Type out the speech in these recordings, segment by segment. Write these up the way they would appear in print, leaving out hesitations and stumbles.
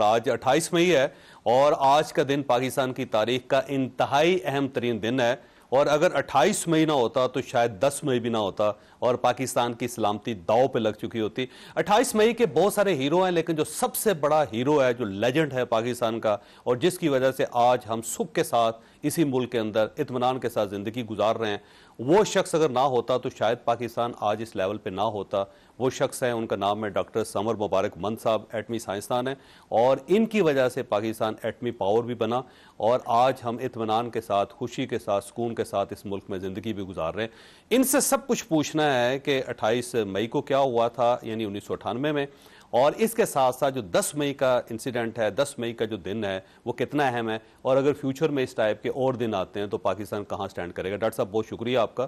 आज 28 मई है और आज का दिन पाकिस्तान की तारीख का इंतहाई अहम तरीन दिन है। और अगर 28 मई ना होता तो शायद 10 मई भी ना होता और पाकिस्तान की सलामती दांव पे लग चुकी होती। 28 मई के बहुत सारे हीरो हैं, लेकिन जो सबसे बड़ा हीरो है, जो लेजेंड है पाकिस्तान का, और जिसकी वजह से आज हम सुख के साथ इसी मुल्क के अंदर इत्मीनान के साथ जिंदगी गुजार रहे हैं, वो शख्स अगर ना होता तो शायद पाकिस्तान आज इस लेवल पे ना होता। वो शख्स है, उनका नाम है डॉक्टर समर मुबारक मंद साहब। एटमी साइंसदान है और इनकी वजह से पाकिस्तान एटमी पावर भी बना और आज हम इत्मीनान के साथ, खुशी के साथ, सुकून के साथ इस मुल्क में ज़िंदगी भी गुजार रहे हैं। इनसे सब कुछ पूछना है कि 28 मई को क्या हुआ था, यानी 1998 में, और इसके साथ साथ जो 10 मई का इंसिडेंट है, 10 मई का जो दिन है, वो कितना अहम है, और अगर फ्यूचर में इस टाइप के और दिन आते हैं तो पाकिस्तान कहाँ स्टैंड करेगा। डॉक्टर साहब, बहुत शुक्रिया आपका।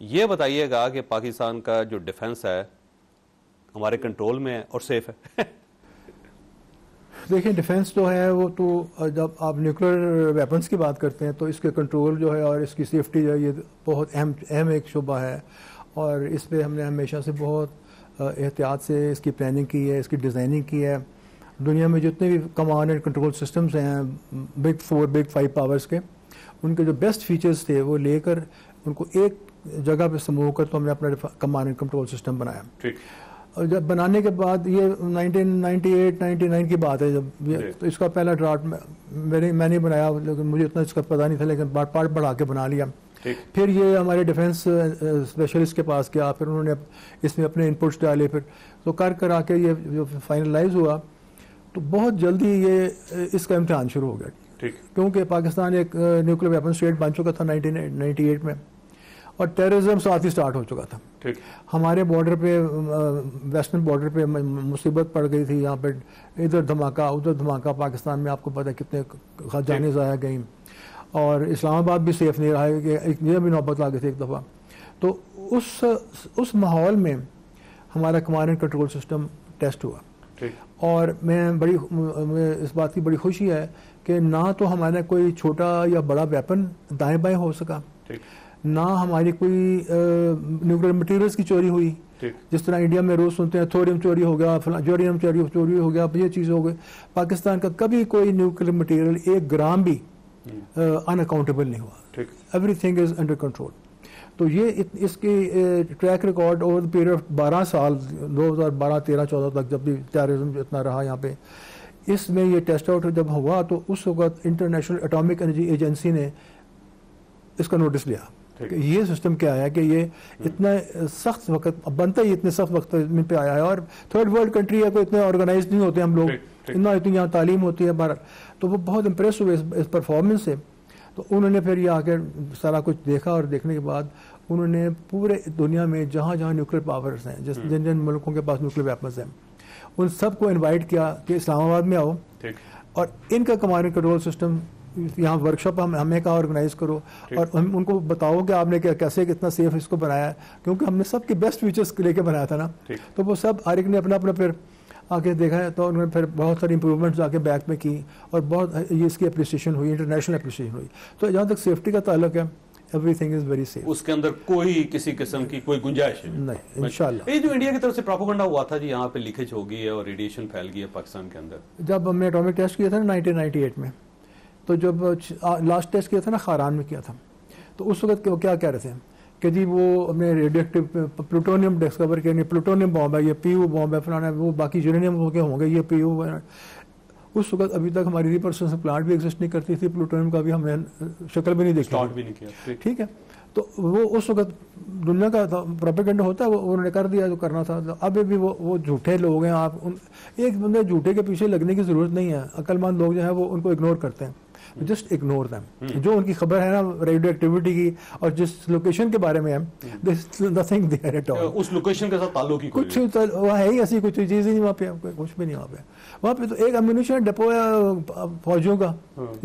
ये बताइएगा कि पाकिस्तान का जो डिफेंस है हमारे कंट्रोल में है और सेफ है? देखिए, डिफेंस जो है वो तो जब आप न्यूक्लियर वेपन्स की बात करते हैं तो इसके कंट्रोल जो है और इसकी सेफ्टी जो है, ये बहुत अहम एक शुबा है। और इस पर हमने हमेशा से बहुत एहतियात से इसकी प्लानिंग की है, इसकी डिज़ाइनिंग की है। दुनिया में जितने भी कमांड एंड कंट्रोल सिस्टम्स हैं बिग 4, बिग 5 पावर्स के, उनके जो बेस्ट फीचर्स थे वो लेकर उनको एक जगह पे समूह कर तो हमने अपना कमांड एंड कंट्रोल सिस्टम बनाया। ठीक। और जब बनाने के बाद ये 1998-99 की बात है, जब तो इसका पहला ड्राफ्ट मैंने बनाया, लेकिन मुझे इतना इसका पता नहीं था, लेकिन पार्ट बढ़ा के बना लिया। फिर ये हमारे डिफेंस स्पेशलिस्ट के पास गया, फिर उन्होंने इसमें अपने इनपुट्स डाले, फिर तो कर आके ये जो फाइनलाइज हुआ तो बहुत जल्दी ये इसका इम्तिहान शुरू हो गया। क्योंकि पाकिस्तान एक न्यूक्लियर वेपन स्टेट बन चुका था 1998 में, और टेररिज्म साथ ही स्टार्ट हो चुका था। ठीक। हमारे बॉर्डर पे, वेस्टर्न बॉर्डर पे मुसीबत पड़ गई थी। यहाँ पे इधर धमाका उधर धमाका, पाकिस्तान में आपको पता है कितने जाने ज़ाया गई, और इस्लामाबाद भी सेफ नहीं रहा है कि ये भी नौबत आ गई थी एक दफ़ा। तो उस माहौल में हमारा command and control system test हुआ। और मैं इस बात की बड़ी खुशी है कि ना तो हमारा कोई छोटा या बड़ा वेपन दाएं बाएं हो सका, ना हमारी कोई न्यूक्लियर मटेरियल्स की चोरी हुई। जिस तरह इंडिया में रोज सुनते हैं थोरियम चोरी हो गया, जोरियम चोरी हो गया, ये चीज़ हो गई। पाकिस्तान का कभी कोई न्यूक्लियर मटेरियल 1 ग्राम भी अनअकाउंटेबल नहीं हुआ। Everything is under control. तो ये इसकी track record over the period 12 साल, 2012, 13, 14 तक, जब भी टेररिज्म इतना रहा यहाँ पे, इसमें ये टेस्ट आउट जब हुआ तो उस वक्त इंटरनेशनल एटॉमिक एनर्जी एजेंसी ने इसका नोटिस लिया कि ये सिस्टम क्या है कि ये इतना सख्त वक्त बनता ही इतने सख्त वक्त पे आया है, और थर्ड वर्ल्ड कंट्री है, कोई इतने ऑर्गेनाइज नहीं होते हम लोग, इतनी यहाँ तालीम होती है बाहर। तो वो बहुत इम्प्रेस हुए इस परफॉर्मेंस से। तो उन्होंने फिर ये आकर सारा कुछ देखा, और देखने के बाद उन्होंने पूरे दुनिया में जहाँ जहाँ न्यूक्लियर पावर्स हैं, जिन जिन मुल्कों के पास न्यूक्लियर वेपन्स हैं, उन सबको इन्वाइट किया कि इस्लामाबाद में आओ और इनका कमांड एंड कंट्रोल सिस्टम यहाँ वर्कशॉप हमें कहा ऑर्गेनाइज करो, और हम उनको बताओ कि आपने कैसे कितना सेफ इसको बनाया है, क्योंकि हमने सबके बेस्ट फीचर्स लेके बनाया था ना। तो वो सब हर एक ने अपना अपना फिर आके देखा है, तो उन्होंने फिर बहुत सारी इंप्रूवमेंट्स आके बैक में की, और बहुत ये इसकी अप्रिसिएशन हुई, इंटरनेशनल अप्रिसिएशन हुई। तो जहाँ तक सेफ्टी का ताल्लुक है, एवरीथिंग इज वेरी सेफ। उसके अंदर कोई किसी किस्म की कोई गुंजाइश नहीं, इंशाल्लाह। ये जो इंडिया की तरफ से प्रोपेगेंडा हुआ था जी, यहाँ पे लीकेज हो गई है और रेडिएशन फैल गई है पाकिस्तान के अंदर, जब हमने एटॉमिक टेस्ट किया था ना 1998 में, तो जब लास्ट टेस्ट किया था ना खारान में किया था, तो उस वक्त क्या कह रहे थे कि जी वो हमने रेडियोएक्टिव प्लूटोनियम डिस्कवर किया, प्लूटोनियम बॉम्ब है, ये पीयू बॉम्ब है, फलाना वो, बाकी यूरेनियम के होंगे, ये पीयू। उस वक्त अभी तक हमारी रिप्रोडक्शन प्लांट भी एग्जिस्ट नहीं करती थी, प्लूटोनियम का भी हमने शक्ल भी नहीं देखी। ठीक है, तो वो उस वक्त दुनिया का प्रोपेगेंडा होता है, वो उन्होंने कर दिया जो करना था। तो अब भी वो झूठे लोग हैं। आप एक बंदे झूठे के पीछे लगने की जरूरत नहीं है। अक्लमंद लोग जो है वो उनको इग्नोर करते हैं, जस्ट इग्नोर दैम। जो उनकी खबर है ना रेडियो एक्टिविटी की और जिस लोकेशन के बारे में है, नथिंग देयर एट ऑल। उस लोकेशन के साथ ताल्लुक ही कुछ वहाँ है ही ऐसी कुछ चीज़ ही नहीं वहाँ पे, कुछ भी नहीं वहाँ पे तो एक एम्यूनिशन डिपो है फौजियों का,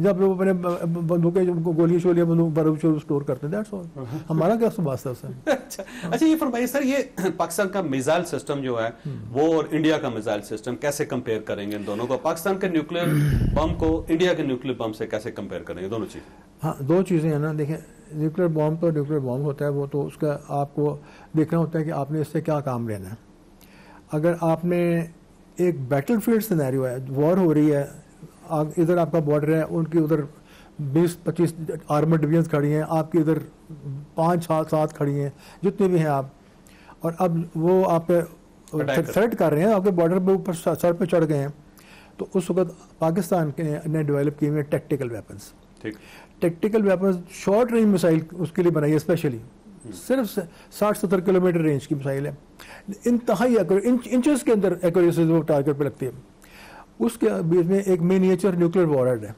जब लोग अपने बंदूकें, गोली शोलियाँ, बारूद स्टोर करते हैं, दैट्स ऑल। हमारा क्या वास्ता है उससे? अच्छा, ये फरमाइए सर, ये पाकिस्तान का मिसाइल सिस्टम जो है वो और इंडिया का मिसाइल सिस्टम कैसे कंपेयर करेंगे इन दोनों को? पाकिस्तान के न्यूक्लियर बम को इंडिया के न्यूक्लियर बम से कैसे कंपेयर करेंगे दोनों चीज़? हाँ, 2 चीज़ें हैं ना। देखिए, न्यूक्लियर बॉम्ब तो न्यूक्लियर बॉम्ब होता है, वो तो उसका आपको देखना होता है कि आपने इससे क्या काम लेना है। अगर आपने एक बैटलफील्ड सिनेरियो है, वॉर हो रही है, इधर आपका बॉर्डर है, उनकी उधर 20-25 आर्मर डिवीजन खड़ी हैं, आपकी इधर 5-7 खड़ी हैं, जितने भी हैं आप, और अब वो आप पे थ्रेट कर रहे हैं, आपके बॉर्डर पे ऊपर सर पे चढ़ गए हैं। तो उस वक्त पाकिस्तान ने डेवलप किए हुए tactical weapons, tactical weapons, short range missile उसके लिए बनाई है स्पेशली, सिर्फ 60-70 किलोमीटर रेंज की मिसाइल है, इंतहाई इंचेस के अंदर एक्यूरेसी वो टारगेट पे लगती है। उसके बीच में एक मिनिएचर न्यूक्लियर वॉरहेड है,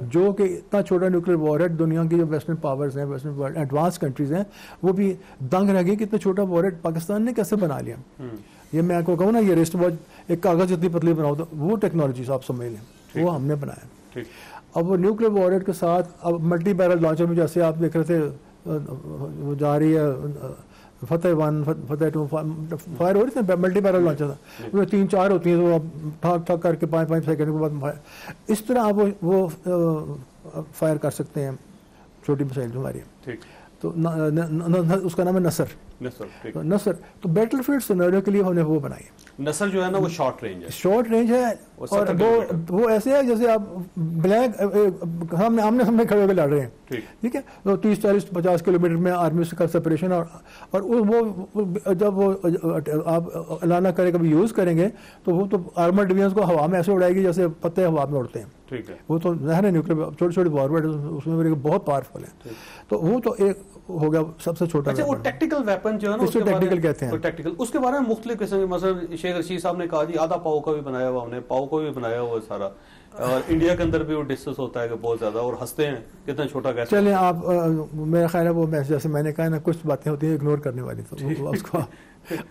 जो कि इतना छोटा न्यूक्लियर वॉरहेड, दुनिया की जो वेस्टर्न पावर्स हैं, वेस्टर्न वर्ल्ड एडवांस कंट्रीज हैं, वो भी दंग रह गई कि इतना छोटा वॉरहेड पाकिस्तान ने कैसे बना लिया। ये मैं आपको कहूँ ना, ये रिस्ट वॉच एक कागज जितनी पतली बनाओ, तो वो टेक्नोलॉजी आप समझ लें, वो हमने बनाया। अब वो न्यूक्लियर वॉरहेड के साथ अब मल्टी बैरल लॉन्चर में, जैसे आप देख रहे थे वो जा रही है फतेह-1, फतेह-2 फायर हो रही थी, मल्टी बैरल लॉन्चर था, उसमें 3-4 होती हैं, तो आप ठक करके 5-5 सेकंड के बाद इस तरह आप वो फायर कर सकते हैं, छोटी मिसाइल हमारी। तो उसका नाम है नसर। तो बैटलफील्ड सिनेरियो के लिए हमने वो बनाई है। नसर जो है ना वो शॉर्ट रेंज है, और वो ऐसे है जैसे आप ब्लैक आमने खड़े होकर लड़ रहे हैं, ठीक है, तो 30-40-50 किलोमीटर में आर्मी का सेपरेशन, और वो जब वो आप अलाना करे कभी यूज करेंगे तो वो तो आर्मर डिवीजन को हवा में ऐसे उड़ाएगी जैसे पत्ते हवा में उड़ते हैं। ठीक है, वो तो जहर है न्यूक्लियर, छोटे-छोटे फॉरवर्ड उसमें मेरे बहुत पावरफुल है। तो वो तो एक हो गया सबसे छोटा। अच्छा, वो टेक्टिकल वेपन जो है ना, उसको टेक्टिकल कहते हैं। टेक्टिकल, उसके बारे में मुख्तलिफ किस्म के, मतलब शेख रशीद साहब ने कहा जी आधा पाव का भी बनाया हुआ, हमने पाव को भी बनाया हुआ सारा, और इंडिया के अंदर भी वो डिस्कस होता है कि बहुत ज्यादा, और हंसते हैं कितना छोटा कैसे। चलें आप, मेरा ख्याल है वो जैसे मैंने कहा ना, कुछ बातें होती हैं इग्नोर करने वाली, तो उसको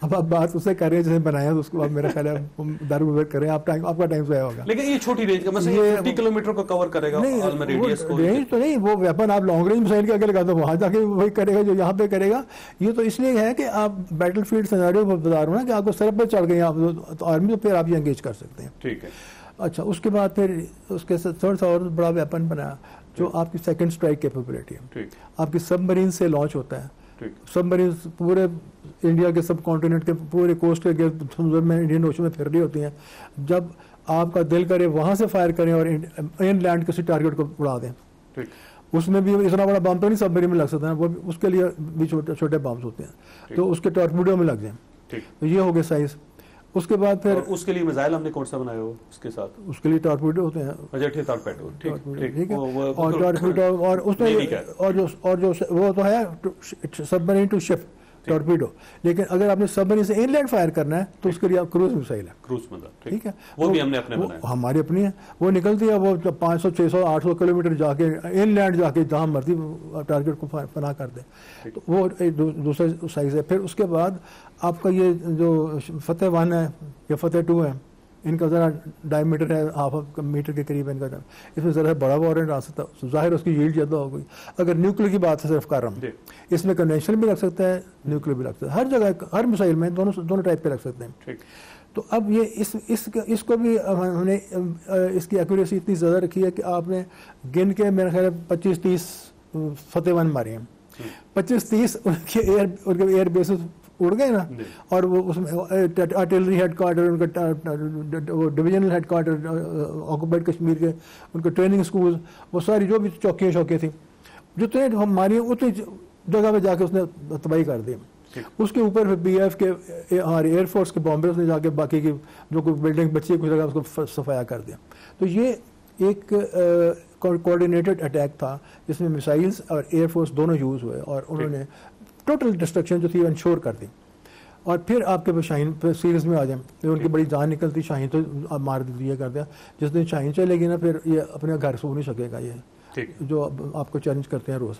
अब आप बात उससे कर रहे हैं जैसे बनाया, तो उसको आप मेरा ख्याल है दारुगुजर करें, आपका टाइम ज़ाया होगा। लेकिन ये छोटी रेंज का, मतलब ये 50 किलोमीटर को कवर करेगा, रेडियस को, रेंज तो नहीं, वो वेपन आप लॉन्ग रेंज मिसाइल के आगे लगा दो, वहां जाके वही करेगा जो यहाँ पे करेगा। ये तो इसलिए है कि आप बैटलफील्ड सिनेरियो बता रहे हो ना, कि आपको सर पे चढ़ गए आप तो आर्मी, तो फिर आप ये एंगेज कर सकते हैं। ठीक है। अच्छा, उसके बाद फिर उसके थर्ड सा और बड़ा वेपन बनाया जो आपकी सेकंड स्ट्राइक कैपेबिलिटी है, आपकी सबमरीन से लॉन्च होता है। सबमरीन पूरे इंडिया के सब कॉन्टिनेंट के पूरे कोस्ट के समुद्र में, इंडियन ओशन में फिर रही होती हैं। जब आपका दिल करे वहां से फायर करें और इनलैंड किसी टारगेट को उड़ा दें, उसमें भी इतना बड़ा बम तो नहीं सबमरीन में लग सकता है, वो उसके लिए भी छोटे छोटे बम्स होते हैं, तो उसके टॉर्पीडो में लग जाए। तो ये हो गया साइज। उसके बाद फिर उसके लिए मिसाइल हमने कौन सा बनाया हो, उसके साथ उसके लिए टॉर्पीडो होते हैं। टॉर्पेडो, ठीक है, और टॉर्पीडो, और उसमें और जो वो तो है सबमरीन टू शिप टॉर्पीडो, लेकिन अगर आपने सबमरीन से इनलैंड फायर करना है तो उसके लिए आप क्रूज मिसाइल है, क्रूज मतलब, ठीक है, वो भी हमने अपने बनाया, हमारी अपनी है। वो निकलती है, वो 500, 600, 800 किलोमीटर जाके इनलैंड जाके जहां मर्जी टारगेट को फना कर दे, तो वो दूसरा साइज है। फिर उसके बाद आपका ये जो फतेह-1 है या फतेह-2 है, इनका ज़रा डायमीटर है 1/2 मीटर के करीब इनका, इसमें ज़रा बड़ा वॉरेंट आ सकता है, जाहिर उसकी यील्ड ज़्यादा हो गई। अगर न्यूक्लियर की बात सिर्फ कर रहा हूँ, इसमें कन्वेंशनल भी लग सकता है, न्यूक्लियर भी लग सकता है, हर जगह हर मिसाइल में दोनों टाइप के लग सकते हैं। तो अब ये इसको भी हमने इसकी एक्यूरेसी इतनी ज़्यादा रखी है कि आपने गिन के मेरे ख्याल 25-30 फतेह-1 मारे हैं, 25-30 उनके एयर बेसिस उड़ गए ना, और वो उसमें आर्टिलरी हेडक्वार्टर, उनका वो डिविजनल हेडक्वार्टर ऑक्युपाइड कश्मीर के, उनके ट्रेनिंग स्कूल, वो सारी जो भी चौकियाँ थी, जितने हमारी उतनी जगह पे जाके उसने तबाही कर दी। उसके ऊपर फिर BF के हमारे एयरफोर्स के बॉम्बे उसने जाके बाकी की जो कोई बिल्डिंग बची कुछ जगह उसको सफाया कर दिया। तो ये एक कोऑर्डिनेटेड अटैक था जिसमें मिसाइल्स और एयरफोर्स दोनों यूज़ हुए, और उन्होंने टोटल डिस्ट्रक्शन जो थी इंश्योर कर दी। और फिर आपके पास शाहीन पे सीरीज में आ जाए, फिर उनकी बड़ी जान निकलती, शाहीन तो मार दिया कर दिया। जिस दिन शाहीन चलेगी ना, फिर ये अपने घर सो नहीं सकेगा, ये जो आपको चैलेंज करते हैं रोज़।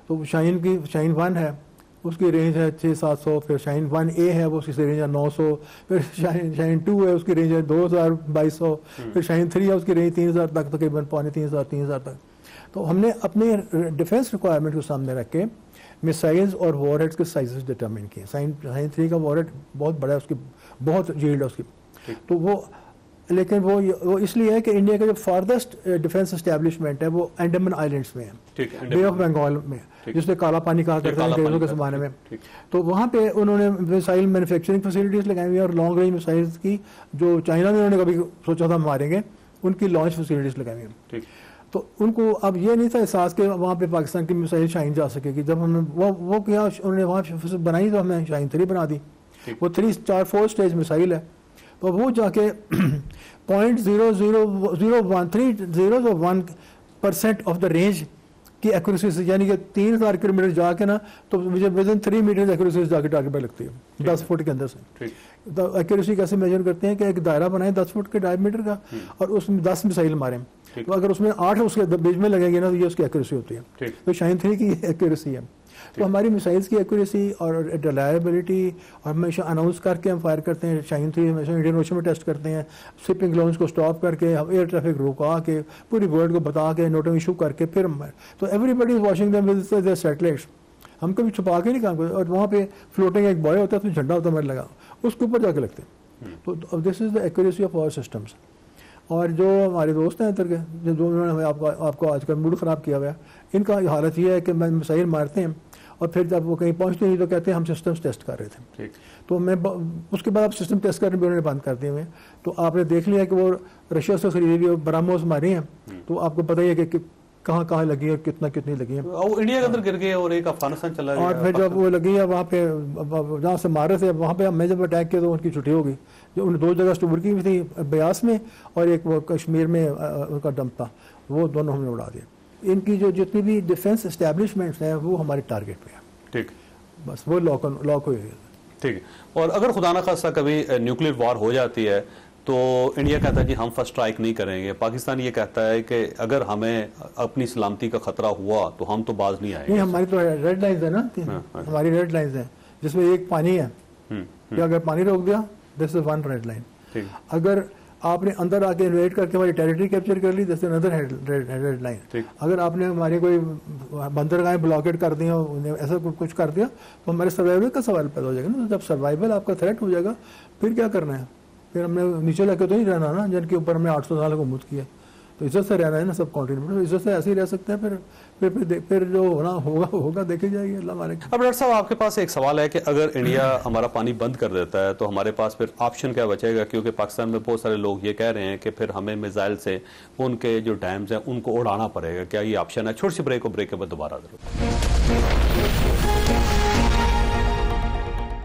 तो शाहीन-1 है, उसकी रेंज है 600-700, फिर शाहीन-1A है, वो उसकी रेंज है 900, फिर शाहीन-2 है, उसकी रेंज है 2000-2200, फिर शाहीन-3 है, उसकी रेंज 3000 तक, तकरीबन 2500-3000 तक। तो हमने अपने डिफेंस रिक्वायरमेंट को सामने रख के मिसाइल्स और वॉरहेड्स के साइजेस डिटरमिन किए। शाहीन-3 का वॉरहेड बहुत बड़ा है, उसकी बहुत यील्ड है उसकी, तो वो लेकिन वो इसलिए है कि इंडिया का जो फार्देस्ट डिफेंस एस्टेब्लिशमेंट है वो अंडमान आइलैंड्स में है, बे ऑफ बंगाल में, जिससे काला पानी कहा करते हैं अंग्रेजों के ज़माने में। तो वहाँ पे उन्होंने मिसाइल मैन्युफैक्चरिंग फैसिलिटीज़ लगाई हुई है और लॉन्ग रेंज मिसाइल की जो चाइना में उन्होंने कभी सोचा था मारेंगे, उनकी लॉन्च फैसिलिटीज़ लगाई हुई है। तो उनको अब ये नहीं था एहसास कि वहाँ पे पाकिस्तान की मिसाइल शाहीन जा सकेगी। जब हमने वो किया, उन्होंने वहाँ बनाई तो हमने शाहीन 3 बना दी। वो 4 स्टेज मिसाइल है, तो वो जाके 0.00013% ऑफ द रेंज की एक्यूरेसी से, यानी कि 3000 किलोमीटर जाके ना, तो मुझे विदिन 3 मीटर एक्यूरेसी जाके टारगेट पे लगती है 10 फुट के अंदर से। तो एक्यूरेसी कैसे मेजर करते हैं कि एक दायरा बनाए 10 फुट के डायमीटर का और उसमें 10 मिसाइल मारें, तो अगर उसमें 8 उसके बीच में लगेंगे ना, तो ये उसकी एक्यूरेसी होती है। तो शाहीन 3 की एक्यूरेसी है। तो हमारी मिसाइल्स की एक्यूरेसी और रिलायबिलिटी, और हमेशा अनाउंस करके हम फायर करते हैं। शाहीन 3 हमेशा इंडियन ओशन में टेस्ट करते हैं, शिपिंग लाउंज को स्टॉप करके, एयर ट्रैफिक रुका के, पूरी वर्ल्ड को बता के, नोटिंग इशू करके, फिर तो everybody is watching them with their satellites. हम कभी छुपा के नहीं काम करते। और वहाँ पे फ्लोटिंग एक बॉय होता है, उसमें झंडा होता है, मेरे लगा, उसके ऊपर जाके लगते हैं। तो this is the accuracy of our systems. और जो हमारे दोस्त हैं इधर के, जो उन्होंने आपको आजकल मूड ख़राब किया हुआ है, इनका हालत ये है कि मिसाइल मारते हैं और फिर जब वो कहीं पहुंचते नहीं तो कहते हैं हम सिस्टम्स टेस्ट कर रहे थे। तो मैं उसके बाद आप सिस्टम टेस्ट करने भी उन्होंने बंद कर दिए हुए। तो आपने देख लिया कि वो रशिया से खरीदी हुई ब्रह्मोस मारी हैं, तो आपको पता ही है कि कहाँ लगी है, कितनी लगी है। वो इंडिया के अंदर गिर गए और एक अफगानिस्तान चला गया। और फिर जब वो लगी है वहाँ पे, जहाँ से मारे थे वहाँ पे मैं जब अटैक किया तो उनकी छुट्टी हो गई। जो उन 2 जगह स्टोर की थी, ब्यास में और एक वो कश्मीर में उनका डंप था, वो दोनों हमने उड़ा दिए। इनकी जो जितनी भी डिफेंस एस्टेब्लिशमेंट्स हैं वो हमारे टारगेट पे है। ठीक, बस वो लॉक हुई है। ठीक है। और अगर खुदा ना खास्ता कभी न्यूक्लियर वॉर हो जाती है तो इंडिया कहता है कि हम फर्स्ट स्ट्राइक नहीं करेंगे, पाकिस्तान ये कहता है कि अगर हमें अपनी सलामती का खतरा हुआ तो हम तो बाज नहीं आएंगे। नहीं, हमारी तो रेड लाइन्स है ना। हमारी रेड लाइन्स है, जिसमें एक पानी है कि अगर पानी रोक दिया, दिस इज 1 रेड लाइन। अगर आपने अंदर आके इन्वेट करके हमारी टेरिटरी कैप्चर कर ली, this is another red line. अगर आपने हमारे कोई बंदरगाहें ब्लॉकेट कर दी, ऐसा कुछ कर दिया, तो हमारे सर्वाइवल का सवाल पैदा हो जाएगा ना। जब सर्वाइवल आपका थ्रेट हो जाएगा, फिर क्या करना है? फिर हमने नीचे लगे तो नहीं रहना ना, जिनके ऊपर हमने 800 साल हुकूमत की है। तो इज्जत से रहना है ना सब कॉन्टिनेंट, इज्जत से ऐसे ही रह सकते हैं। फिर जो होना होगा देखी जाएगी। अल्लाह मालिक। अब डॉक्टर साहब आपके पास एक सवाल है कि अगर इंडिया हमारा पानी बंद कर देता है तो हमारे पास फिर ऑप्शन क्या बचेगा? क्योंकि पाकिस्तान में बहुत सारे लोग ये कह रहे हैं कि फिर हमें मिसाइल से उनके जो डैम्स हैं उनको उड़ाना पड़ेगा। क्या ये ऑप्शन है? छोटी सी ब्रेक के बाद दोबारा जरूर।